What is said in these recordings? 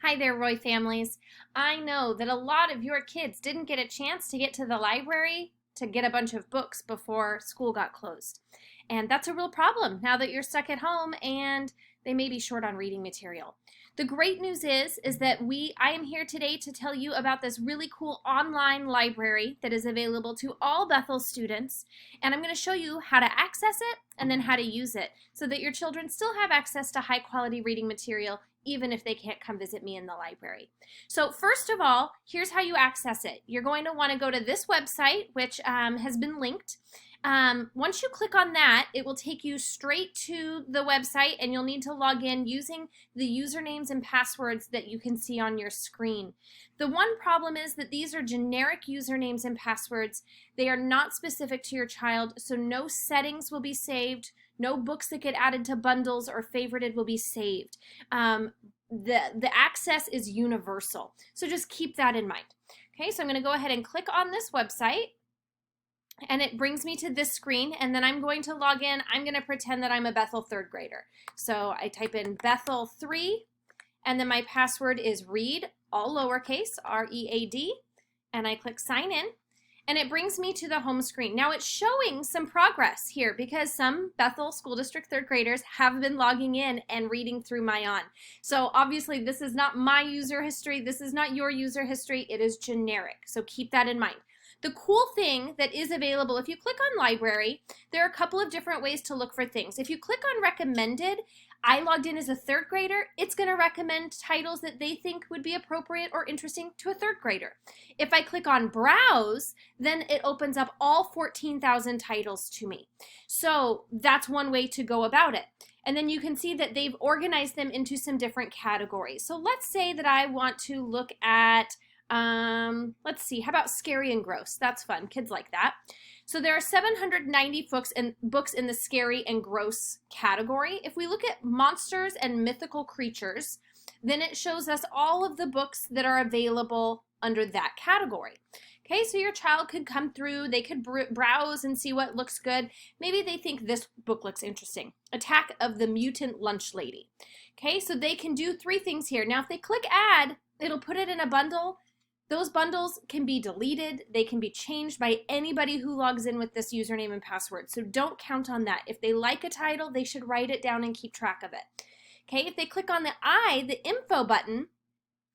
Hi there, Roy families. I know that a lot of your kids didn't get a chance to get to the library to get a bunch of books before school got closed. And that's a real problem now that you're stuck at home and they may be short on reading material. The great news is that I am here today to tell you about this really cool online library that is available to all Bethel students. And I'm going to show you how to access it and then how to use it so that your children still have access to high quality reading material even if they can't come visit me in the library. So first of all, here's how you access it. You're going to want to go to this website, which has been linked. Once you click on that, it will take you straight to the website and you'll need to log in using the usernames and passwords that you can see on your screen. The one problem is that these are generic usernames and passwords. They are not specific to your child, so no settings will be saved. No books that get added to bundles or favorited will be saved. The access is universal, so just keep that in mind. Okay, so I'm going to go ahead and click on this website, and it brings me to this screen, and then I'm going to log in. I'm going to pretend that I'm a Bethel third grader. So I type in Bethel 3, and then my password is read, all lowercase, R-E-A-D, and I click sign in. And it brings me to the home screen. Now it's showing some progress here because some Bethel School District third graders have been logging in and reading through MyON. So obviously this is not my user history. This is not your user history. It is generic. So keep that in mind. The cool thing that is available, if you click on library, there are a couple of different ways to look for things. If you click on recommended, I logged in as a third grader, it's going to recommend titles that they think would be appropriate or interesting to a third grader. If I click on browse, then it opens up all 14,000 titles to me. So that's one way to go about it. And then you can see that they've organized them into some different categories. So let's say that I want to look at let's see, how about scary and gross? That's fun. Kids like that. So there are 790 books in the scary and gross category. If we look at monsters and mythical creatures, then it shows us all of the books that are available under that category. Okay, so your child could come through, they could browse and see what looks good. Maybe they think this book looks interesting. Attack of the Mutant Lunch Lady. Okay, so they can do three things here. Now if they click add, it'll put it in a bundle. Those bundles can be deleted. They can be changed by anybody who logs in with this username and password. So don't count on that. If they like a title, they should write it down and keep track of it. Okay, if they click on the info button,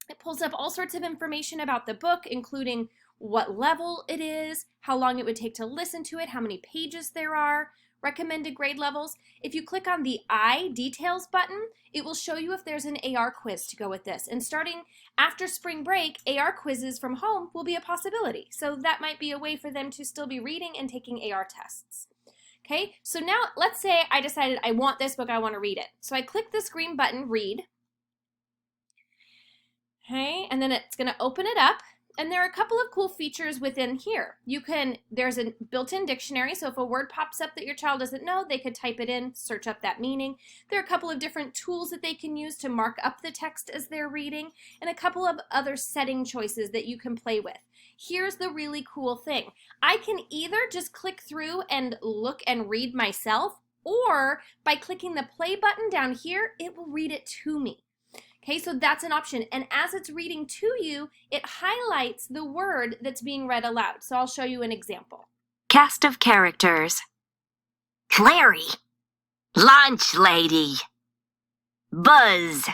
it pulls up all sorts of information about the book, including what level it is, how long it would take to listen to it, how many pages there are, recommended grade levels. If you click on the details button, it will show you if there's an AR quiz to go with this. And starting after spring break, AR quizzes from home will be a possibility. So that might be a way for them to still be reading and taking AR tests. Okay, so now let's say I decided I want this book, I want to read it. So I click this green button, read. Okay, and then it's going to open it up. And there are a couple of cool features within here. There's a built-in dictionary, so if a word pops up that your child doesn't know, they could type it in, search up that meaning. There are a couple of different tools that they can use to mark up the text as they're reading, and a couple of other setting choices that you can play with. Here's the really cool thing. I can either just click through and look and read myself, or by clicking the play button down here, it will read it to me. Okay, so that's an option. And as it's reading to you, it highlights the word that's being read aloud. So I'll show you an example. Cast of characters. Clary. Lunch lady. Buzz.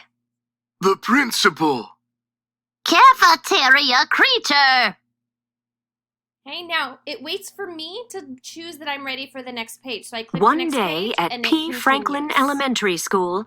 The principal. Cafeteria creature. Okay, now it waits for me to choose that I'm ready for the next page. So I click One the next day page, at and P. Franklin Elementary School.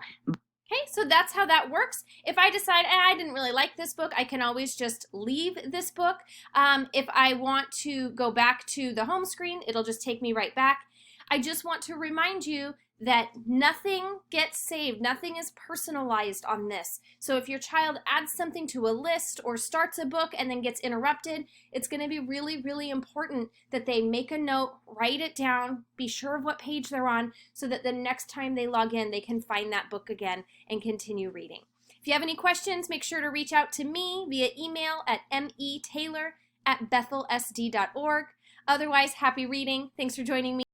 Okay, so that's how that works. If I decide I didn't really like this book, I can always just leave this book. If I want to go back to the home screen, it'll just take me right back. I just want to remind you that nothing gets saved. Nothing is personalized on this. So if your child adds something to a list or starts a book and then gets interrupted, it's going to be really, really important that they make a note, write it down, be sure of what page they're on so that the next time they log in, they can find that book again and continue reading. If you have any questions, make sure to reach out to me via email at metaylor@bethelsd.org. Otherwise, happy reading. Thanks for joining me.